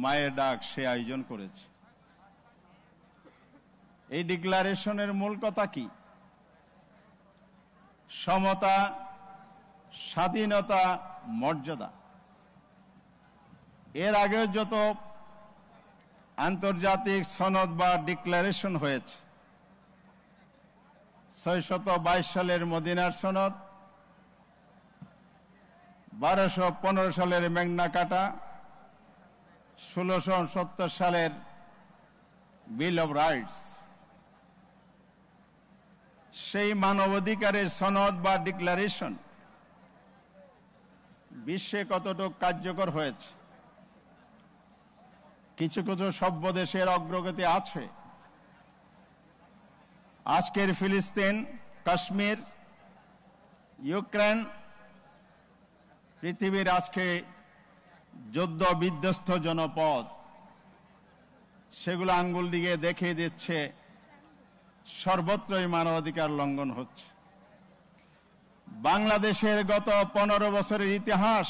মায়ের ডাক সে আয়োজন করেছে। এই ডিক্লারেশনের মূল কথা কি? সমতা, স্বাধীনতা, মর্যাদা। এর আগেও যত আন্তর্জাতিক সনদ বা ডিক্লারেশন হয়েছে, 622 সালের মদিনার সনদ, 1215 সালের ম্যাগনা কার্টা, 1670 সালের বিল অব রাইটস, সেই মানবাধিকারের সনদ বা ডিক্লারেশন বিশ্বে কতটুকু কার্যকর হয়েছে? কিছু কিছু সভ্য দেশের অগ্রগতি আছে। আজকের ফিলিস্তিন, কাশ্মীর, ইউক্রেন পৃথিবীর আজকে যুদ্ধ বিধ্বস্ত জনপদ, সেগুলো আঙ্গুল দিয়ে দেখিয়ে দিচ্ছে সর্বত্রই মানবাধিকার লঙ্ঘন হচ্ছে। বাংলাদেশের গত 15 বছরের ইতিহাস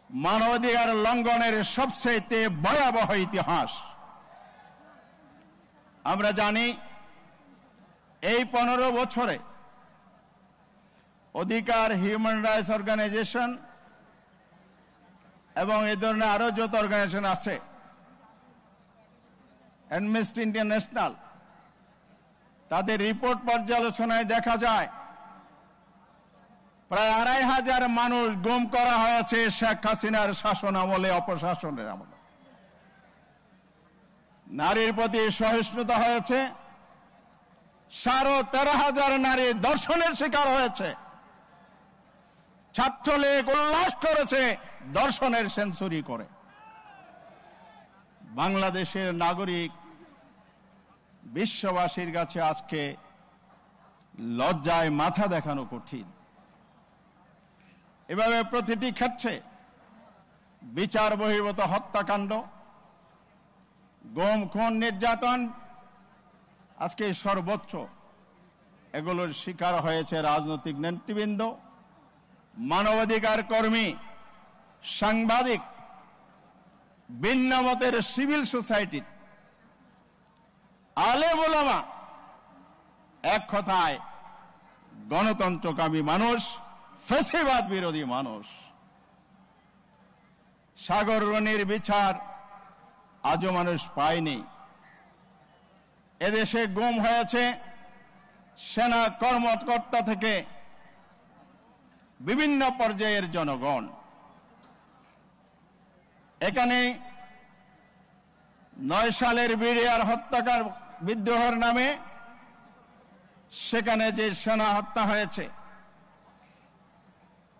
মানবাধিকার লঙ্ঘনের সবচেয়ে ভয়াবহ ইতিহাস। আমরা জানি এই 15 বছরে অধিকার, হিউম্যান রাইটস অর্গানাইজেশন এবং এই ধরনের আরো যত অর্গানাইজেশন আছে, অ্যামনেস্টি ইন্টারন্যাশনাল, তাদের রিপোর্ট পর্যালোচনায় দেখা যায় প্রায় 2500 মানুষ গুম করা হয়েছে শেখ হাসিনার শাসন আমলে, অপশাসনের আমলে। নারীর প্রতি সহিষ্ণুতা হয়েছে, 13,500 নারী ধর্ষণের শিকার হয়েছে। ছাত্রলীগ উল্লাস করেছে ধর্ষণের সেঞ্চুরি করে। বাংলাদেশের নাগরিক বিশ্ববাসীর কাছে আজকে লজ্জায় মাথা দেখানো কঠিন। এভাবে প্রতিটি ক্ষেত্রে বিচার বহির্ভূত হত্যাকাণ্ড, গুম, খুন, নির্যাতন আজকে সর্বোচ্চ, এগুলোর শিকার হয়েছে রাজনৈতিক নেতৃবৃন্দ, মানবাধিকার কর্মী, সাংবাদিক, ভিন্ন মতের সিভিল সোসাইটির আলেম ওলামা, এক কথায় গণতন্ত্রকামী মানুষ, ফ্যাসিবাদ বিরোধী মানুষ। সাগর রনির বিচার আজও মানুষ পায়নি। এদেশে গুম হয়েছে সেনা কর্মকর্তা থেকে বিভিন্ন পর্যায়ের জনগণ। এখানে 9 সালের বিডিআর হত্যাকাণ্ড বিদ্রোহের নামে সেখানে যে সেনা হত্যা হয়েছে,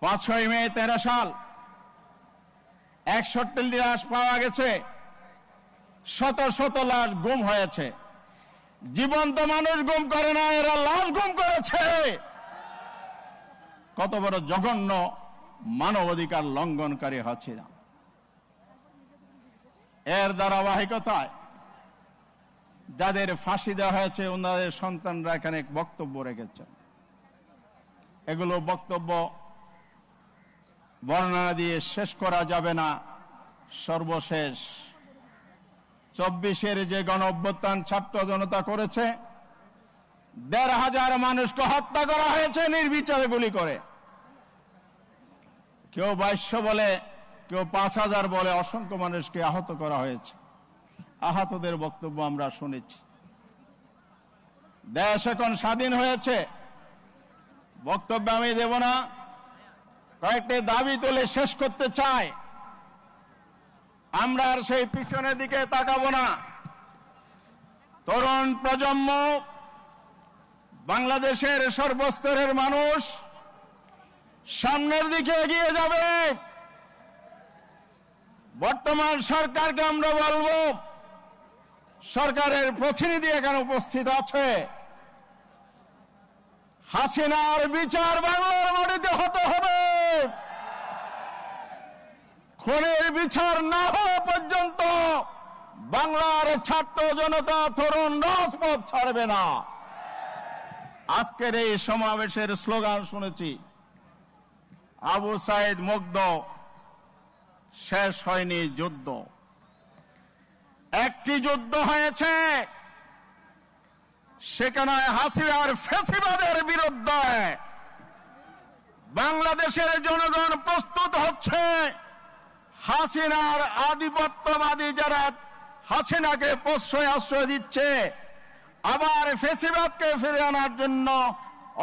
5ই মে 13 সাল 61 লাশ পাওয়া গেছে, শত শত লাশ গুম হয়েছে। জীবন্ত মানুষ গুম করে না, এরা লাশ গুম করেছে। কত বড় জঘন্য মানবাধিকার লঙ্ঘনকারী হচ্ছে না। এর ধারাবাহিকতায় যাদের ফাঁসি দেওয়া হয়েছে ওনাদের সন্তানরা এখানে বক্তব্য রেখেছেন। এগুলো বক্তব্য বর্ণনা দিয়ে শেষ করা যাবে না। সর্বশেষ 24-এর যে গণ অভ্যুত্থান ছাত্র জনতা করেছে, 1,500 মানুষকে হত্যা করা হয়েছে নির্বিচারে গুলি করে। কেউ 2200 বলে, কেউ 5000 বলে, অসংখ্য মানুষকে আহত করা হয়েছে। আহতদের বক্তব্য আমরা শুনেছি। দেশ এখন স্বাধীন হয়েছে, বক্তব্য আমি দেব না, কয়েকটি দাবি তুলে শেষ করতে চাই। আমরা আর সেই পিছনের দিকে তাকাবো না। তরুণ প্রজন্ম, বাংলাদেশের সর্বস্তরের মানুষ সামনের দিকে এগিয়ে যাবে। বর্তমান সরকারকে আমরা বলবো, সরকারের প্রতিনিধি এখানে উপস্থিত আছে, হাসিনার বিচার বাংলার মাটিতে হতে হবে। খুনের বিচার না হওয়া পর্যন্ত বাংলার ছাত্র জনতা, তরুণ রাজপথ ছাড়বে না। আজকের এই সমাবেশের স্লোগান শুনেছি, আবু সাইদ মুগ্ধ, শেষ হয়নি যুদ্ধ। একটি যুদ্ধ হয়েছে, সেখানে হাসিনার ফ্যাসিবাদের বিরুদ্ধে বাংলাদেশের জনগণ প্রস্তুত হচ্ছে। হাসিনার আধিপত্যবাদী যারা হাসিনাকে আশ্রয় দিচ্ছে, আবার ফ্যাসিবাদকে ফিরে আনার জন্য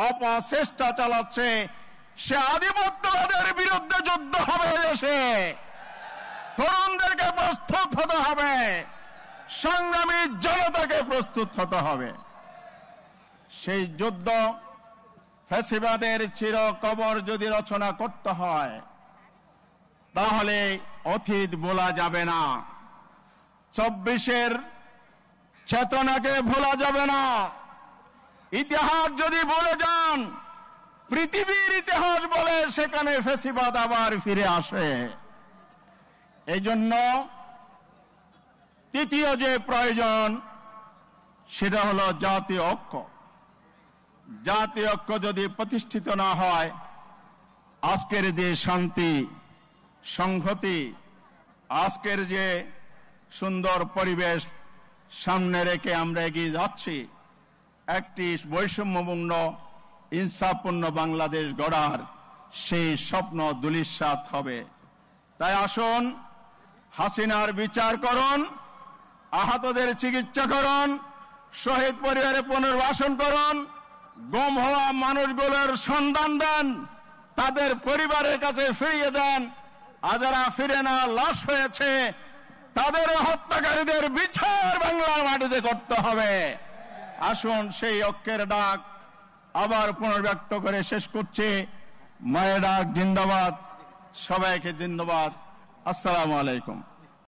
অপচেষ্টা চালাচ্ছে, সে আধিপত্যবাদের বিরুদ্ধে যুদ্ধ হবে। দেশে তরুণদেরকে প্রস্তুত হতে হবে, সংগ্রামী জনতাকে প্রস্তুত হতে হবে। সেই যুদ্ধ ফ্যাসিবাদের চিরকবর যদি রচনা করতে হয়, তাহলে অতীত ভোলা যাবে না, 24-এর চেতনাকে ভোলা যাবে না। ইতিহাস যদি ভুলে যান, পৃথিবীর ইতিহাস বলে সেখানে ফ্যাসিবাদ আবার ফিরে আসে। এই জন্য তৃতীয় যে প্রয়োজন, সেটা হলো জাতীয় ঐক্য। জাতীয় ঐক্য যদি প্রতিষ্ঠিত না হয়, আজকের যে শান্তি সংহতি, আজকের যে সুন্দর পরিবেশ সামনে রেখে আমরা এগিয়ে যাচ্ছি, একটি বৈষম্যপূর্ণ ইনসাফপূর্ণ বাংলাদেশ গড়ার সেই স্বপ্ন ধূলিসাৎ হবে। তাই আসুন, হাসিনার বিচার করুন, আহতদের চিকিৎসা করুন, শহীদ পরিবারে পুনর্বাসন করুন, গুম হওয়া মানুষগুলোর সন্ধান দেন, তাদের পরিবারের কাছে ফিরিয়ে দেন। আর যারা ফিরে না লাশ হয়েছে, তাদের হত্যাকারীদের বিচার বাংলার মাটিতে করতে হবে। আসুন, সেই ঐক্যের ডাক আবার পুনর্ব্যক্ত করে শেষ করছি। মায়ের ডাক জিন্দাবাদ, সবাইকে জিন্দাবাদ। আসসালামু আলাইকুম।